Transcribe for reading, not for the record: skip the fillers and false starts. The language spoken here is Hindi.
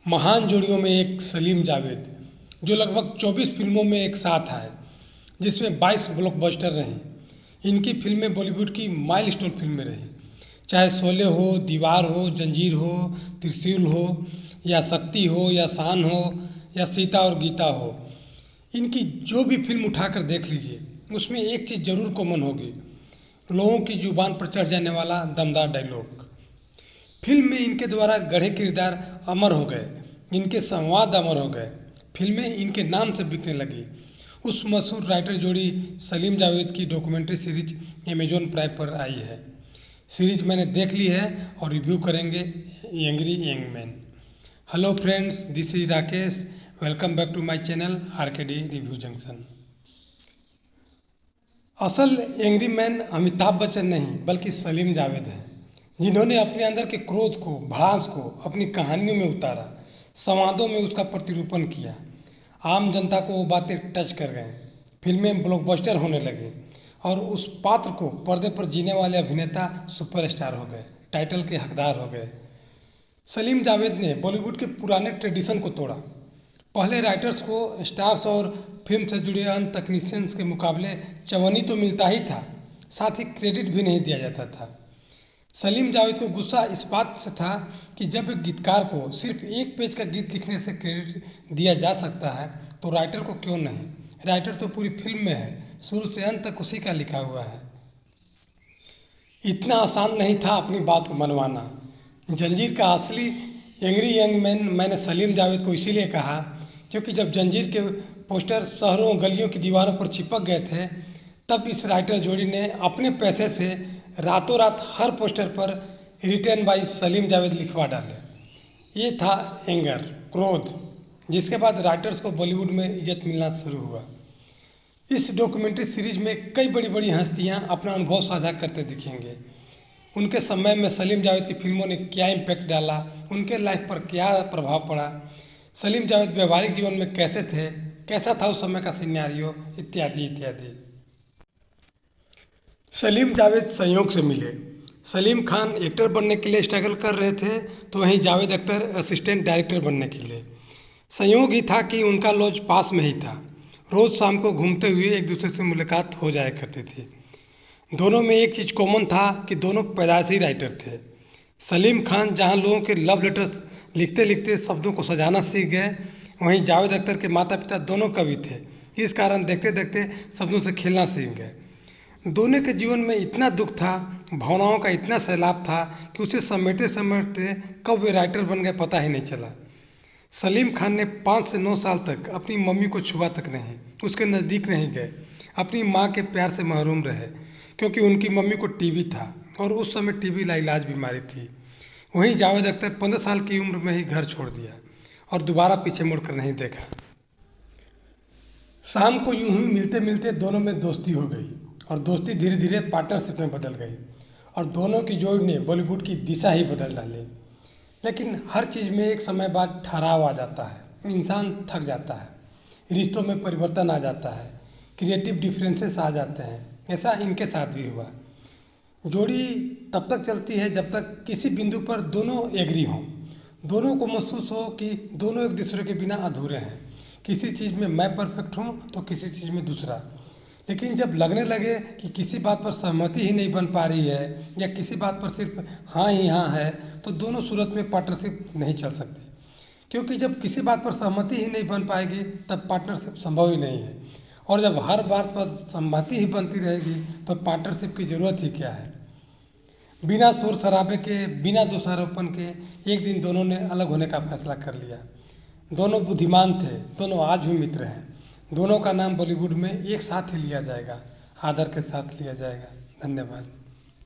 महान जोड़ियों में एक सलीम जावेद, जो लगभग 24 फिल्मों में एक साथ आए, जिसमें 22 ब्लॉकबस्टर रहीं। इनकी फिल्में बॉलीवुड की माइलस्टोन फिल्में रहीं, चाहे शोले हो, दीवार हो, जंजीर हो, त्रिशूल हो, या शक्ति हो, या शान हो, या सीता और गीता हो। इनकी जो भी फिल्म उठाकर देख लीजिए, उसमें एक चीज़ जरूर कॉमन होगी, लोगों की जुबान पर चढ़ जाने वाला दमदार डायलॉग। फिल्म में इनके द्वारा गढ़े किरदार अमर हो गए, इनके संवाद अमर हो गए, फिल्में इनके नाम से बिकने लगी। उस मशहूर राइटर जोड़ी सलीम जावेद की डॉक्यूमेंट्री सीरीज अमेजॉन प्राइम पर आई है। सीरीज मैंने देख ली है और रिव्यू करेंगे angry young man. Hello friends, this is Rakesh. Welcome back to my channel RKD review junction. असल एंग्री मैन अमिताभ बच्चन नहीं बल्कि सलीम जावेद हैं, जिन्होंने अपने अंदर के क्रोध को, भड़ास को अपनी कहानियों में उतारा, संवादों में उसका प्रतिरूपण किया। आम जनता को वो बातें टच कर गए, फिल्में ब्लॉकबस्टर होने लगी और उस पात्र को पर्दे पर जीने वाले अभिनेता सुपरस्टार हो गए, टाइटल के हकदार हो गए। सलीम जावेद ने बॉलीवुड के पुराने ट्रेडिशन को तोड़ा। पहले राइटर्स को स्टार्स और फिल्म से जुड़े अन्य तकनीशियंस के मुकाबले चवन्नी तो मिलता ही था, साथ ही क्रेडिट भी नहीं दिया जाता था। सलीम जावेद को गुस्सा इस बात से था कि जब एक गीतकार को सिर्फ एक पेज का गीत लिखने से क्रेडिट दिया जा सकता है तो राइटर को क्यों नहीं। राइटर तो पूरी फिल्म में है, शुरू से अंत तक उसी का लिखा हुआ है। इतना आसान नहीं था अपनी बात को मनवाना। जंजीर का असली एंग्री यंग मैन मैंने सलीम जावेद को इसीलिए कहा क्योंकि जब जंजीर के पोस्टर शहरों गलियों की दीवारों पर चिपक गए थे, तब इस राइटर जोड़ी ने अपने पैसे से रातों रात हर पोस्टर पर रिटन बाय सलीम जावेद लिखवा डाले। ये था एंगर, क्रोध, जिसके बाद राइटर्स को बॉलीवुड में इज्जत मिलना शुरू हुआ। इस डॉक्यूमेंट्री सीरीज में कई बड़ी बड़ी हस्तियां अपना अनुभव साझा करते दिखेंगे। उनके समय में सलीम जावेद की फिल्मों ने क्या इम्पैक्ट डाला, उनके लाइफ पर क्या प्रभाव पड़ा, सलीम जावेद व्यवहारिक जीवन में कैसे थे, कैसा था उस समय का सिनेरियो, इत्यादि इत्यादि। सलीम जावेद संयोग से मिले। सलीम खान एक्टर बनने के लिए स्ट्रगल कर रहे थे, तो वहीं जावेद अख्तर असिस्टेंट डायरेक्टर बनने के लिए। संयोग ही था कि उनका लॉज पास में ही था। रोज़ शाम को घूमते हुए एक दूसरे से मुलाकात हो जाया करती थी। दोनों में एक चीज़ कॉमन था कि दोनों पैदाइशी राइटर थे। सलीम खान जहां लोगों के लव लेटर्स लिखते लिखते शब्दों को सजाना सीख गए, वहीं जावेद अख्तर के माता पिता दोनों कवि थे। इस कारण देखते देखते शब्दों से खेलना सीख गए। दोनों के जीवन में इतना दुख था, भावनाओं का इतना सैलाब था कि उसे समेटते समेटते कब वे राइटर बन गए पता ही नहीं चला। सलीम खान ने 5 से 9 साल तक अपनी मम्मी को छुआ तक नहीं, उसके नज़दीक नहीं गए, अपनी माँ के प्यार से महरूम रहे, क्योंकि उनकी मम्मी को टीबी था और उस समय टीबी लाइलाज बीमारी थी। वहीं जावेद अख्तर 15 साल की उम्र में ही घर छोड़ दिया और दोबारा पीछे मुड़कर नहीं देखा। शाम को यूं ही मिलते मिलते दोनों में दोस्ती हो गई और दोस्ती धीरे धीरे पार्टनरशिप में बदल गई और दोनों की जोड़ी ने बॉलीवुड की दिशा ही बदल डाली। लेकिन हर चीज़ में एक समय बाद ठहराव आ जाता है, इंसान थक जाता है, रिश्तों में परिवर्तन आ जाता है, क्रिएटिव डिफरेंसेस आ जाते हैं। ऐसा इनके साथ भी हुआ। जोड़ी तब तक चलती है जब तक किसी बिंदु पर दोनों एग्री हों, दोनों को महसूस हो कि दोनों एक दूसरे के बिना अधूरे हैं। किसी चीज़ में मैं परफेक्ट हूँ तो किसी चीज़ में दूसरा। लेकिन जब लगने लगे कि किसी बात पर सहमति ही नहीं बन पा रही है या किसी बात पर सिर्फ हाँ ही हाँ है, तो दोनों सूरत में पार्टनरशिप नहीं चल सकती। क्योंकि जब किसी बात पर सहमति ही नहीं बन पाएगी तब पार्टनरशिप संभव ही नहीं है, और जब हर बात पर सहमति ही बनती रहेगी तो पार्टनरशिप की ज़रूरत ही क्या है। बिना शोर शराबे के, बिना दोषारोपण के एक दिन दोनों ने अलग होने का फैसला कर लिया। दोनों बुद्धिमान थे, दोनों आज भी मित्र हैं। दोनों का नाम बॉलीवुड में एक साथ ही लिया जाएगा, आदर के साथ लिया जाएगा। धन्यवाद।